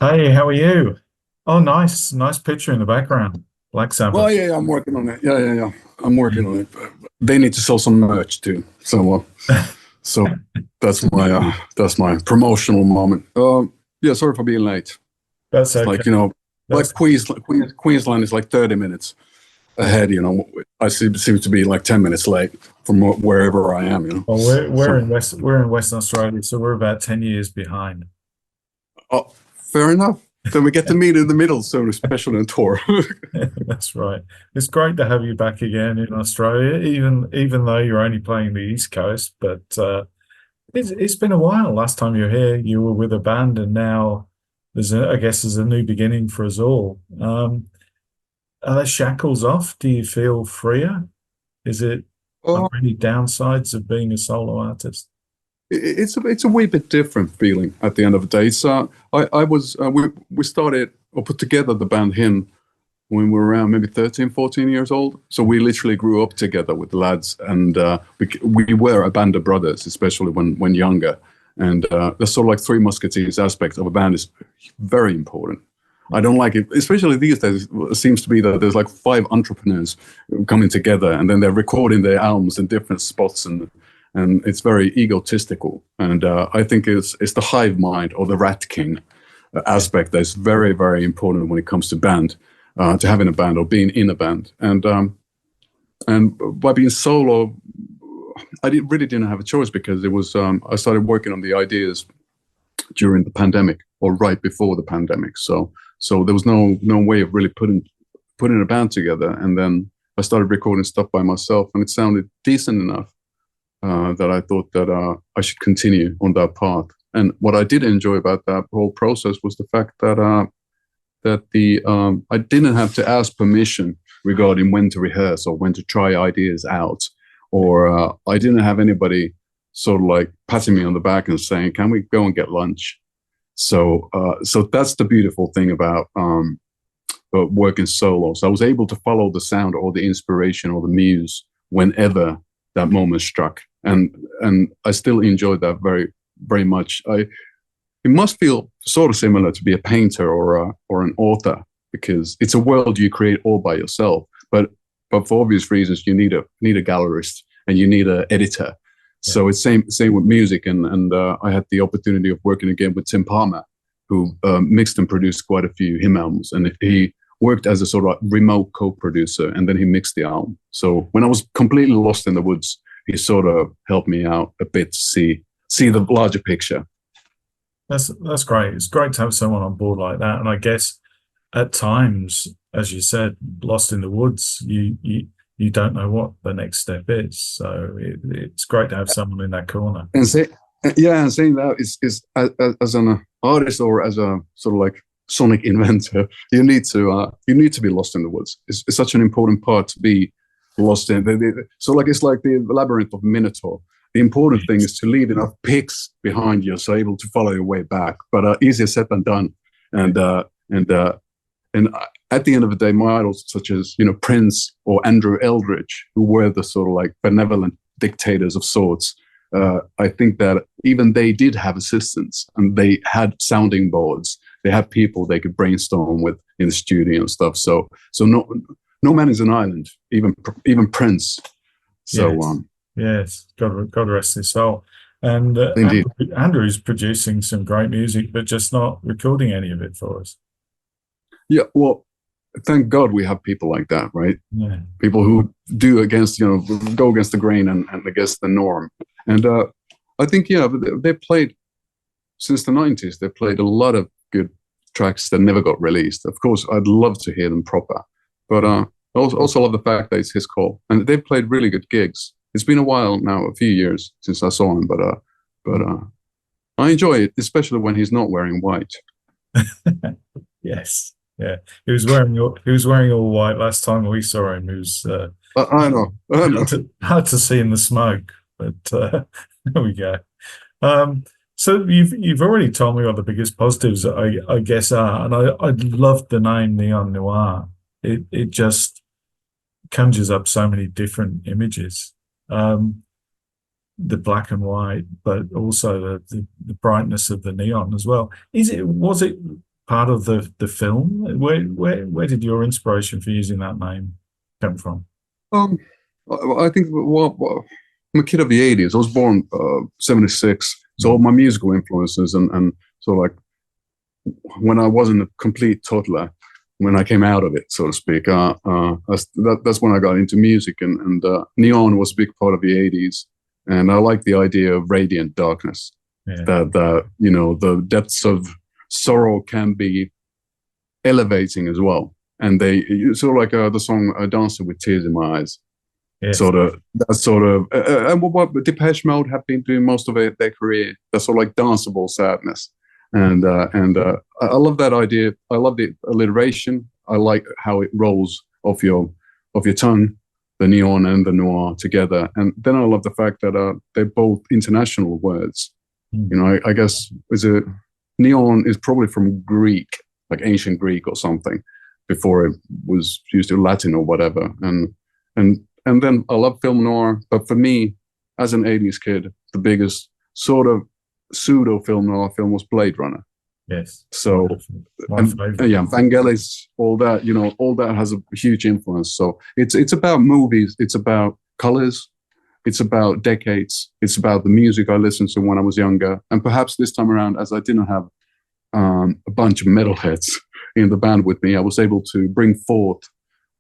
Hey, how are you? Oh, nice picture in the background. Black Well, Sabbath. yeah, I'm working on it. Yeah. I'm working Mm. on it. They need to sell some merch too. So that's my promotional moment. Yeah, sorry for being late. That's It's okay. like like That's Queensland is like 30 minutes ahead. I seem to be like 10 minutes late from wherever I am. well, So we're in Western Australia, so we're about 10 years behind. oh, fair enough. Then we get to meet in the middle soon, especially on tour. That's right. It's great to have you back again in Australia, even though you're only playing the East Coast. But it's been a while. Last time you were here, you were with a band, and now I guess there's a new beginning for us all. Are the shackles off? Do you feel freer? Is it Are Uh, there any downsides of being a solo artist? it's a wee bit different feeling at the end of the day. So I was we started or put together the band Hin when we were around maybe 13, 14 years old. So we literally grew up together with the lads, and we were a band of brothers, especially when younger. And the sort of like Three Musketeers aspect of a band is very important. I don't like it, especially these days. It seems to be that there's like five entrepreneurs coming together, and then they're recording their albums in different spots, and it's very egotistical. And I think it's the hive mind or the rat king aspect that's very, very important when it comes to band, to having a band or being in a band. And by being solo, really didn't have a choice because it was I started working on the ideas during the pandemic or right before the pandemic. So there was no way of really putting a band together. And then I started recording stuff by myself, and it sounded decent enough that I thought that I should continue on that path. And what I did enjoy about that whole process was the fact that I didn't have to ask permission regarding when to rehearse or when to try ideas out, or I didn't have anybody sort of like patting me on the back and saying, "Can we go and get lunch?" So that's the beautiful thing about working solo. So I was able to follow the sound or the inspiration or the muse whenever that moment struck, and I still enjoyed that very much. It must feel sort of similar to be a painter or an author, because it's a world you create all by yourself. But for obvious reasons, you need a gallerist and you need an editor. Yeah. So it's same with music, and I had the opportunity of working again with Tim Palmer, who mixed and produced quite a few him albums, and he worked as a sort of remote co-producer, and then he mixed the album. So when I was completely lost in the woods, he sort of helped me out a bit to see the larger picture. That's great. It's great to have someone on board like that. And I guess at times, as you said, lost in the woods, you don't know what the next step is. So it's great to have someone in that corner. And say, yeah, and saying that is as an artist or as a sort of like sonic inventor, you need to be lost in the woods. It's such an important part to be lost in. So like it's like the labyrinth of Minotaur. The important thing is to leave enough pigs behind you so able to follow your way back. But easier said than done. And and at the end of the day, my idols such as Prince or Andrew Eldridge, who were the sort of like benevolent dictators of sorts, I think that even they did have assistants, and they had sounding boards. They had people they could brainstorm with in the studio and stuff. So no man is an island, even Prince. So Yes, yes. God rest his soul. And indeed. Andrew's producing some great music, but just not recording any of it for us. Yeah, well, thank God we have people like that, right? Yeah. People who do against, go against the grain and against the norm. And I think, yeah, they played since the 90s. They played a lot of good tracks that never got released. Of course, I'd love to hear them proper, but I also love the fact that it's his call, and they've played really good gigs. It's been a while now, a few years since I saw him, but I enjoy it, especially when he's not wearing white. Yes. Yeah. He was wearing all white last time we saw him. He was I know, I know. hard to see in the smoke, but there we go. Um, so you've already told me what the biggest positives I guess are, and I love the name Neon Noir. It just conjures up so many different images. Um, the black and white, but also the brightness of the neon as well. Was it part of the film? Where did your inspiration for using that name come from? Um, I think, I'm a kid of the 80s. I was born 76. So all Mm. my musical influences and so like when I wasn't a complete toddler, when I came out of it, so to speak, that's when I got into music, and neon was a big part of the 80s. And I like the idea of radiant darkness, Yeah. that the depths of sorrow can be elevating as well. And they sort of like the song "Dancing with Tears in My Eyes." Yes. Sort of that sort of and what Depeche Mode have been doing most of their career. That's sort of like danceable sadness, and I love that idea. I love the alliteration. I like how it rolls off your tongue, the neon and the noir together. And then I love the fact that they're both international words. Mm. I guess is it neon is probably from Greek, like ancient Greek or something, before it was used in Latin or whatever. And then I love film noir, but for me, as an 80s kid, the biggest sort of pseudo film noir film was Blade Runner. Yes. So, My and favorite. yeah, Vangelis, all that, all that has a huge influence. So it's about movies, it's about colors, it's about decades, it's about the music I listened to when I was younger. And perhaps this time around, as I didn't have a bunch of metalheads in the band with me, I was able to bring forth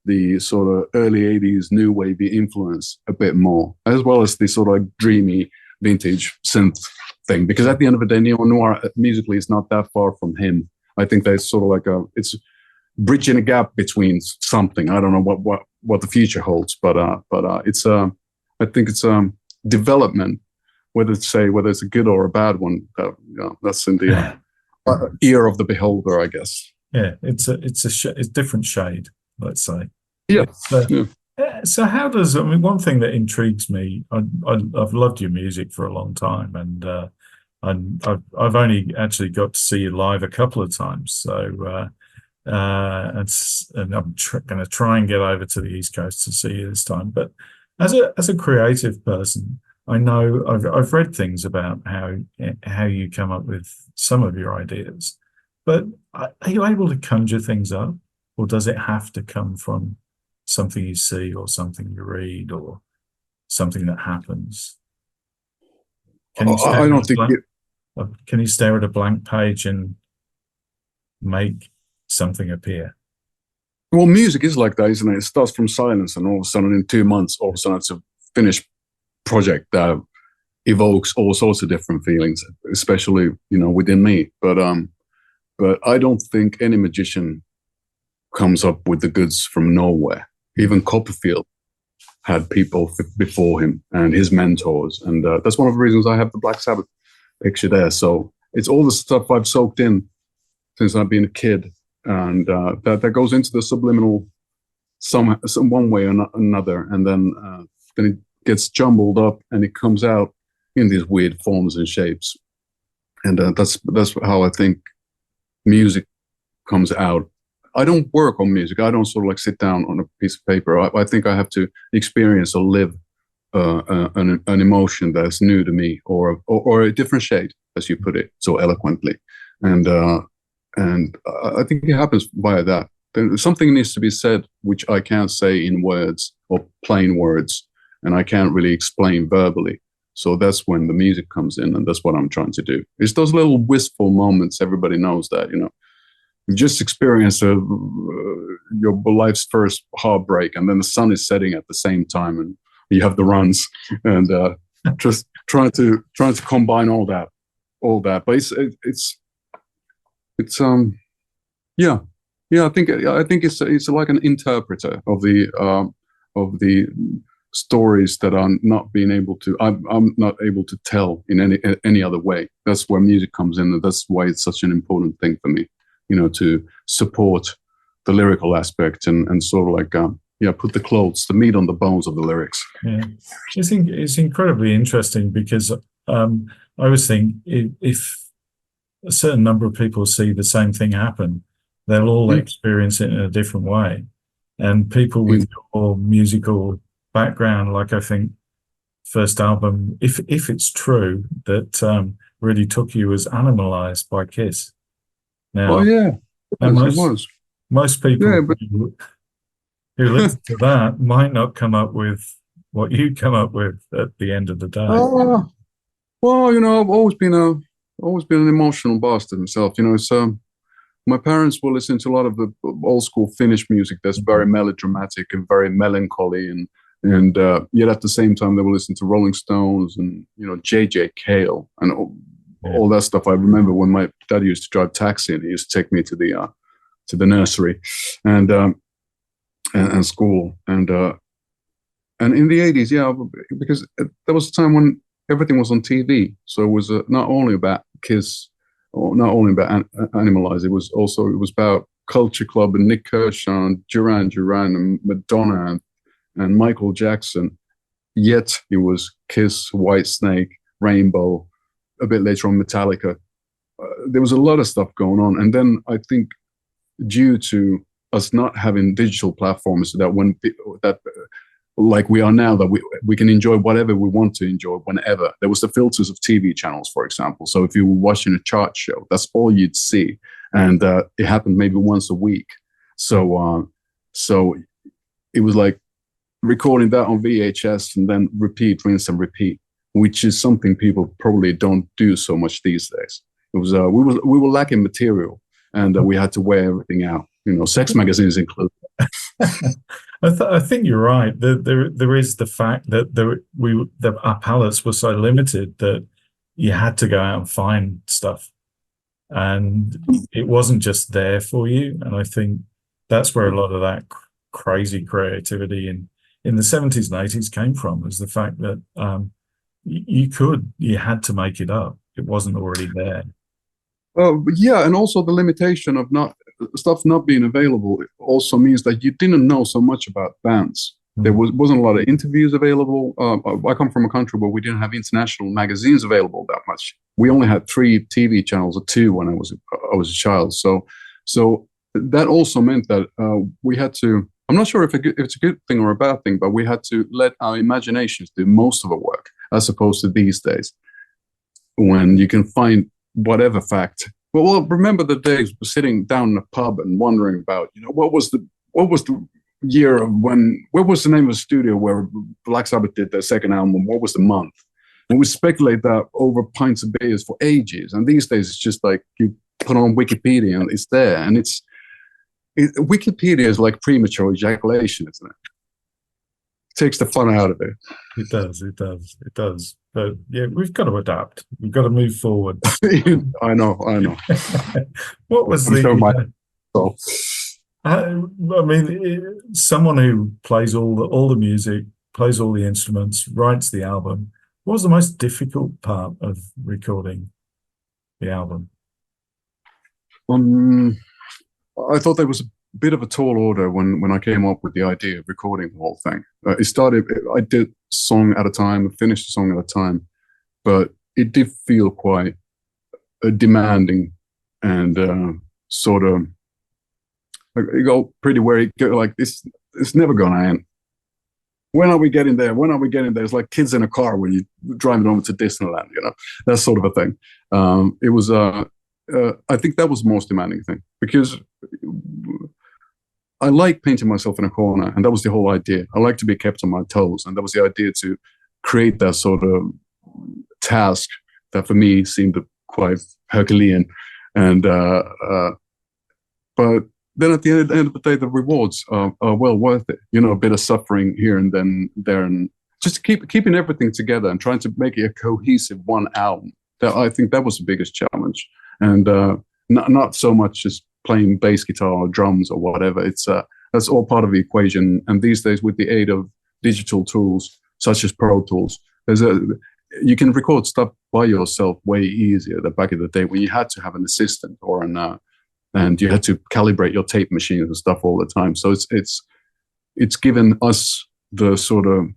the sort of early 80s new wavy influence a bit more, as well as the sort of like dreamy vintage synth thing. Because at the end of the day, Neo Noir musically is not that far from him. I think there's sort of like it's bridging a gap between something. I don't know what the future holds, but it's I think it's development. Whether it's a good or a bad one, that's in the ear of the beholder, I guess. Yeah, it's different shade, let's say. Yeah. It's, Yeah. so how does, I mean, one thing that intrigues me, I've loved your music for a long time, and I've only actually got to see you live a couple of times. So and I'm going to try and get over to the East Coast to see you this time. But as a creative person, I know I've read things about how you come up with some of your ideas, but are you able to conjure things up, or does it have to come from something you see or something you read or something that happens? Can you I stare at don't a think blank, can you stare at a blank page and make something appear? Well, music is like that, isn't it? It starts from silence, and all of a sudden, in 2 months, all of a sudden, it's a finished project that evokes all sorts of different feelings, especially within me. But I don't think any magician comes up with the goods from nowhere. Even Copperfield had people before him and his mentors, and that's one of the reasons I have the Black Sabbath picture there. So it's all the stuff I've soaked in since I've been a kid, and that goes into the subliminal some one way or another, and then it gets jumbled up and it comes out in these weird forms and shapes, and that's how I think music comes out. I don't work on music. I don't sort of like sit down on a piece of paper. I think I have to experience or live an emotion that's new to me, or a different shade, as you put it so eloquently, and I think it happens via that. Something needs to be said which I can't say in words or plain words, and I can't really explain verbally. So that's when the music comes in, and that's what I'm trying to do. It's those little wistful moments. Everybody knows that, you just experienced your life's first heartbreak, and then the sun is setting at the same time, and you have the runs, and just trying to combine all that. But it's yeah, yeah. I think it's like an interpreter of the stories that I'm not being able to. I'm not able to tell in any other way. That's where music comes in, and that's why it's such an important thing for me. To support the lyrical aspect and sort of like put the meat on the bones of the lyrics. Yeah, I think it's incredibly interesting because I always think if a certain number of people see the same thing happen, they'll all experience it in a different way. And people with your musical background, like I think first album, if it's true that really took you, as Animalized by Kiss. Oh Now, yeah, And It was. most Yeah, people but who listen to that might not come up with what you come up with at the end of the day. uh, well, I've always been an emotional bastard myself. It's my parents will listen to a lot of the old school Finnish music that's very melodramatic and very melancholy, and yet at the same time they will listen to Rolling Stones and J.J. Cale and Yeah. all that stuff. I remember when my dad used to drive taxi and he used to take me to the nursery and and school and in the 80s, yeah, because there was a time when everything was on TV, so it was not only about Kiss or not only about Animalize. It was about Culture Club and Nick Kershaw and Duran Duran and Madonna and Michael Jackson. Yet it was Kiss, White Snake, Rainbow, a bit later on Metallica. There was a lot of stuff going on, and then I think due to us not having digital platforms that like we are now, that we can enjoy whatever we want to enjoy whenever. There was the filters of TV channels, for example. So if you were watching a chart show, that's all you'd see, and it happened maybe once a week. So it was like recording that on VHS and then repeat, rinse, and repeat, which is something people probably don't do so much these days. It was we were lacking material, and we had to wear everything out. Sex magazines included. I think you're right. There is the fact that our palettes were so limited that you had to go out and find stuff, and it wasn't just there for you. And I think that's where a lot of that crazy creativity in the 70s and 80s came from, is the fact that you had to make it up. It wasn't already there. Yeah, and also the limitation of stuff not being available also means that you didn't know so much about bands. There wasn't a lot of interviews available. I come from a country where we didn't have international magazines available that much. We only had 3 TV channels or 2 when I was a child. So that also meant that we had to. I'm not sure if it's a good thing or a bad thing, but we had to let our imaginations do most of the work, as opposed to these days when you can find whatever fact. Well, remember the days sitting down in a pub and wondering about, what was the year of what was the name of the studio where Black Sabbath did their second album? What was the month? And we speculate that over pints of beers for ages. And these days, it's just like you put on Wikipedia and it's there. And Wikipedia is like premature ejaculation, isn't it? Takes the fun out of it. It does. But yeah, we've got to adapt. We've got to move forward. I know. What was I mean, someone who plays all the music, plays all the instruments, writes the album. What was the most difficult part of recording the album? I thought there was a bit of a tall order when I came up with the idea of recording the whole thing. I did song at a time, finished a song at a time, but it did feel quite demanding and sort of you go pretty where you go like this. It's never gonna end. When are we getting there? When are we getting there? It's like kids in a car when you're driving over to Disneyland, that sort of a thing. It was I think that was the most demanding thing, because I like painting myself in a corner, and that was the whole idea. I like to be kept on my toes, and that was the idea, to create that sort of task that for me seemed quite Herculean. And but then at the end of the day, the rewards are well worth it. A bit of suffering here and then there, and just keeping everything together and trying to make it a cohesive one album. I think that was the biggest challenge, and not so much just playing bass guitar or drums or whatever. It's that's all part of the equation. And these days, with the aid of digital tools such as Pro Tools, you can record stuff by yourself way easier than back in the day when you had to have an assistant or and you had to calibrate your tape machines and stuff all the time. So it's given us the sort of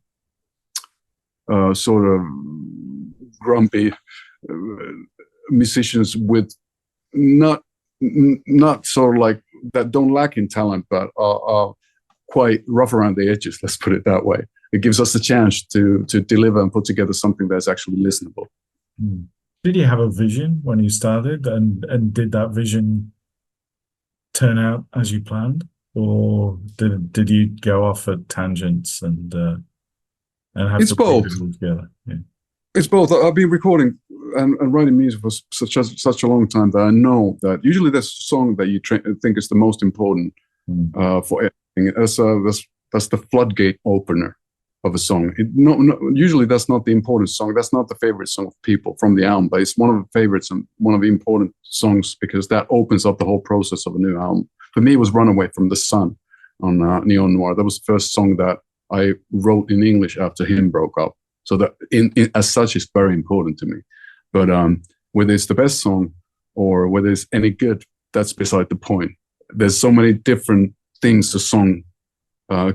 grumpy musicians with not sort of like that don't lack in talent, but are quite rough around the edges. Let's put it that way. It gives us the chance to deliver and put together something that's actually listenable. Did you have a vision when you started, and did that vision turn out as you planned, or did you go off at tangents and have It's to bring both. it all together? Yeah. It's both. I've been recording and writing music for such a long time that I know that usually that's a song that you think is the most important for everything. That's the floodgate opener of a song. Usually that's not the important song. That's not the favorite song of people from the album, but it's one of the favorites and one of the important songs because that opens up the whole process of a new album. For me, it was "Runaway from the Sun" on Neon Noir. That was the first song that I wrote in English after him broke up. So that as such is very important to me. But whether it's the best song or whether it's any good, that's beside the point. There's so many different things a song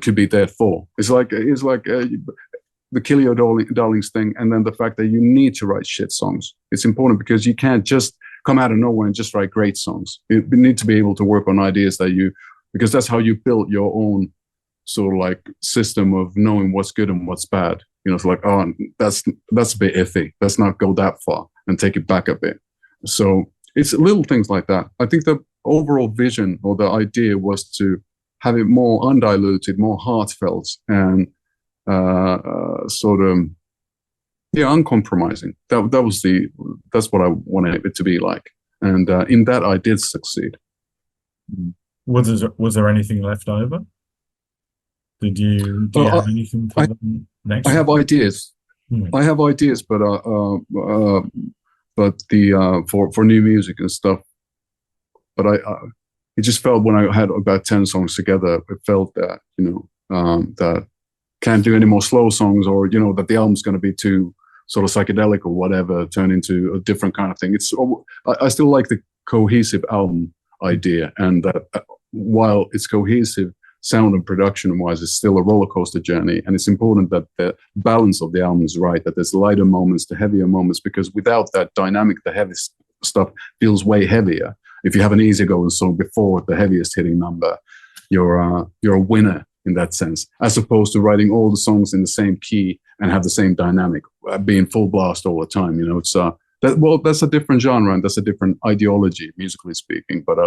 could be there for. It's like the Kill Your Darlings thing, and then the fact that you need to write shit songs. It's important because you can't just come out of nowhere and just write great songs. You need to be able to work on ideas because that's how you build your own sort of like system of knowing what's good and what's bad. It's like, oh, that's a bit iffy. Let's not go that far and take it back a bit. So it's little things like that. I think the overall vision or the idea was to have it more undiluted, more heartfelt, and sort of uncompromising. That's what I wanted it to be like, and in that I did succeed. Was there anything left over? Do you have anything for the next? I have ideas. I have ideas, but for new music and stuff. But it just felt when I had about 10 songs together, it felt that that can't do any more slow songs, or that the album's going to be too sort of psychedelic or whatever, turn into a different kind of thing. I still like the cohesive album idea, and that while it's cohesive sound and production wise, it's still a roller coaster journey, and it's important that the balance of the album is right, that there's lighter moments to heavier moments, because without that dynamic, the heavy stuff feels way heavier. If you have an easygoing song before the heaviest hitting number, you're a winner in that sense, as opposed to writing all the songs in the same key and have the same dynamic, being full blast all the time. It's that's a different genre and that's a different ideology, musically speaking. But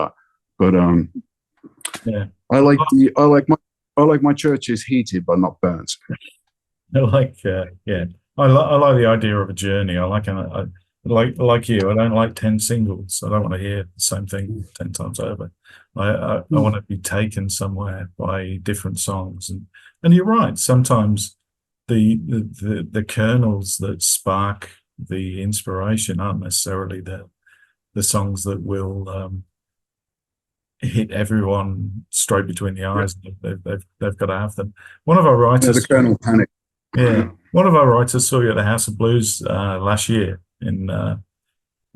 yeah. I like my churches heated but not burnt. I like I like the idea of a journey. I like you. I don't like 10 singles. I don't want to hear the same thing 10 times over. I want to be taken somewhere by different songs, and you're right. Sometimes the kernels that spark the inspiration aren't necessarily the songs that will hit everyone straight between the eyes. They've got to have them. One of our writers, the kernel panic. Yeah, one of our writers saw you at the House of Blues last year in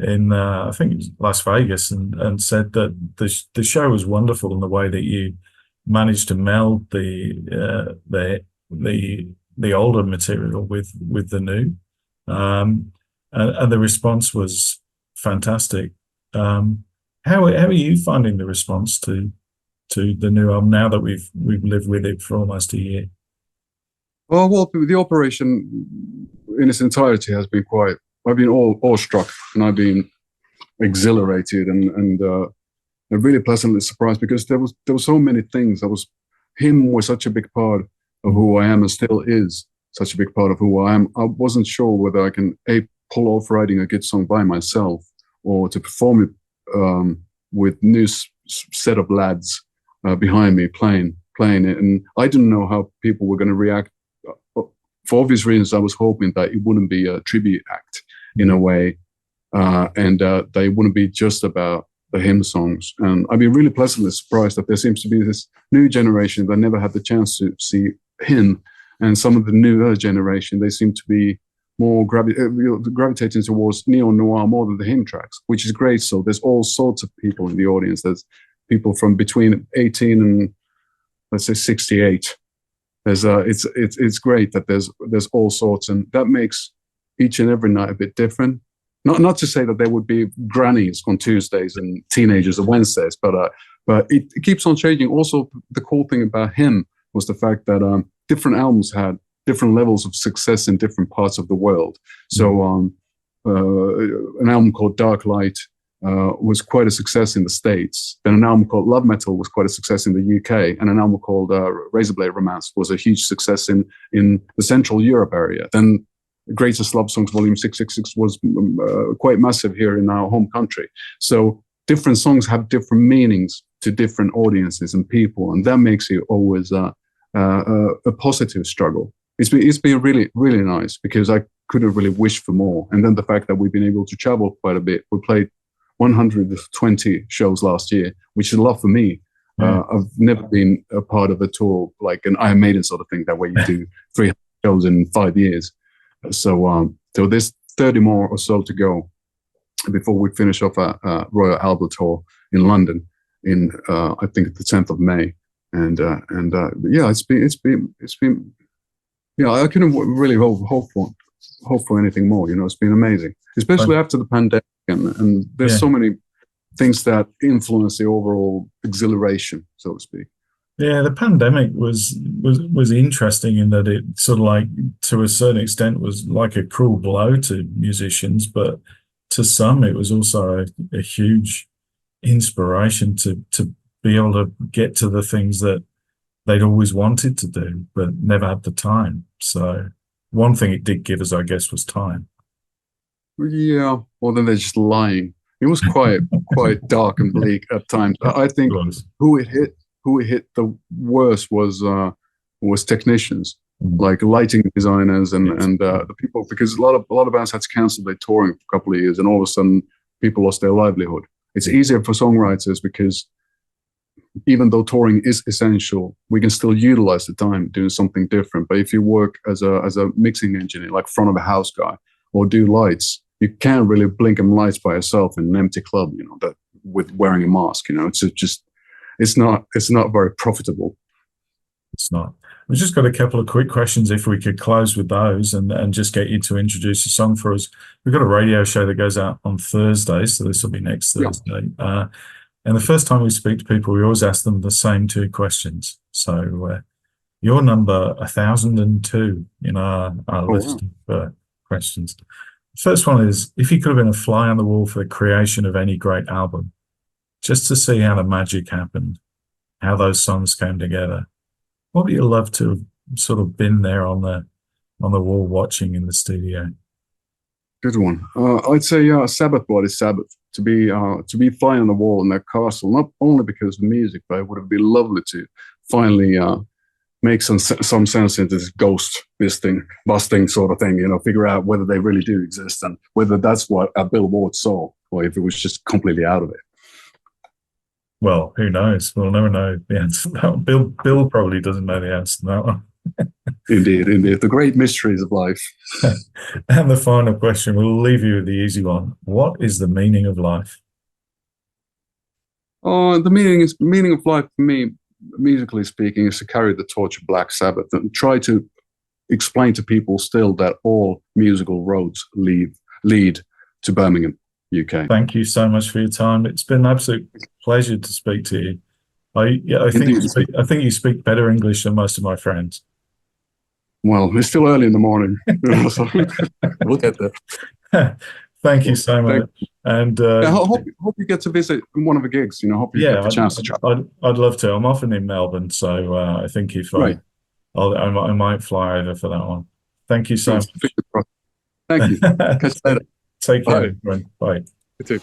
I think it was Las Vegas, and said that the show was wonderful in the way that you managed to meld the older material with the new, and the response was fantastic. How are you finding the response to the new album now that we've lived with it for almost a year? Well, the operation in its entirety has been quite. I've been awestruck, and I've been exhilarated, and really pleasantly surprised, because there were so many things. Him was such a big part of who I am, and still is such a big part of who I am. I wasn't sure whether I can pull off writing a good song by myself, or to perform it with new set of lads behind me playing it, and I didn't know how people were going to react. For obvious reasons, I was hoping that it wouldn't be a tribute act in a way, and they wouldn't be just about the hymn songs. And I've been really pleasantly surprised that there seems to be this new generation that never had the chance to see him, and some of the newer generation, they seem to be more gravitating towards Neon Noir more than the hymn tracks, which is great. So there's all sorts of people in the audience. There's people from between 18 and let's say 68. It's great that there's all sorts, and that makes each and every night a bit different. Not to say that there would be grannies on Tuesdays and teenagers on Wednesdays, but it keeps on changing. Also, the cool thing about him was the fact that different albums had different levels of success in different parts of the world. So an album called Dark Light was quite a success in the States. Then an album called Love Metal was quite a success in the UK, and an album called Razorblade Romance was a huge success in the Central Europe area. Then Greatest Love Songs Volume 666 was quite massive here in our home country. So different songs have different meanings to different audiences and people, and that makes it always a positive struggle. It's been really, really nice, because I couldn't really wish for more. And then the fact that we've been able to travel quite a bit. We played 120 shows last year, which is a lot for me. I've never been a part of a tour like an Iron Maiden sort of thing, that way you do 300 shows in 5 years. So there's 30 more or so to go before we finish off a Royal Albert Tour in London in I think the 10th of May. And yeah, it's been yeah, I couldn't really hope for anything more. You know, it's been amazing, especially after the pandemic, and there's so many things that influence the overall exhilaration, so to speak. Yeah, the pandemic was interesting in that it sort of, like, to a certain extent, was like a cruel blow to musicians, but to some it was also a huge inspiration to be able to get to the things that they'd always wanted to do but never had the time. So one thing it did give us, I guess, was time. Yeah, well, then they're just lying. It was quite dark and bleak at times. I think who it hit the worst was technicians, like lighting designers and the people, because a lot of bands had to cancel their touring for a couple of years, and all of a sudden people lost their livelihood. It's easier for songwriters because even though touring is essential, we can still utilize the time doing something different. But if you work as a mixing engineer, like front of a house guy, or do lights, you can't really blink them lights by yourself in an empty club, you know, that with wearing a mask. You know, it's not very profitable. It's not. We've just got a couple of quick questions, if we could close with those, and just get you to introduce a song for us. We've got a radio show that goes out on Thursday, so this will be next Thursday. Yeah. And the first time we speak to people, we always ask them the same two questions. So you're number 1002 in our list of questions. The first one is, if you could have been a fly on the wall for the creation of any great album, just to see how the magic happened, how those songs came together, what would you love to have sort of been there on the wall watching in the studio? Good one. I'd say Sabbath Body Sabbath, to be flying on the wall in that castle, not only because of the music, but it would have been lovely to finally make some sense into this ghost busting sort of thing, you know, figure out whether they really do exist and whether that's what a Bill Ward saw, or if it was just completely out of it. Well, who knows? We'll never know the answer to that one. Bill probably doesn't know the answer to that one. Indeed. The great mysteries of life. And the final question, we'll leave you with the easy one. What is the meaning of life? The meaning of life for me, musically speaking, is to carry the torch of Black Sabbath and try to explain to people still that all musical roads lead to Birmingham, UK. Thank you so much for your time. It's been an absolute pleasure to speak to you. I think you speak better English than most of my friends. Well, it's still early in the morning, so we'll get there. Thank you so much. And I hope you get to visit one of the gigs. You know, hope you get the chance to try. I'd love to. I'm often in Melbourne, so I think if I might fly over for that one. Thank you so much. Thank you. Catch you later. Take care. Bye. You too.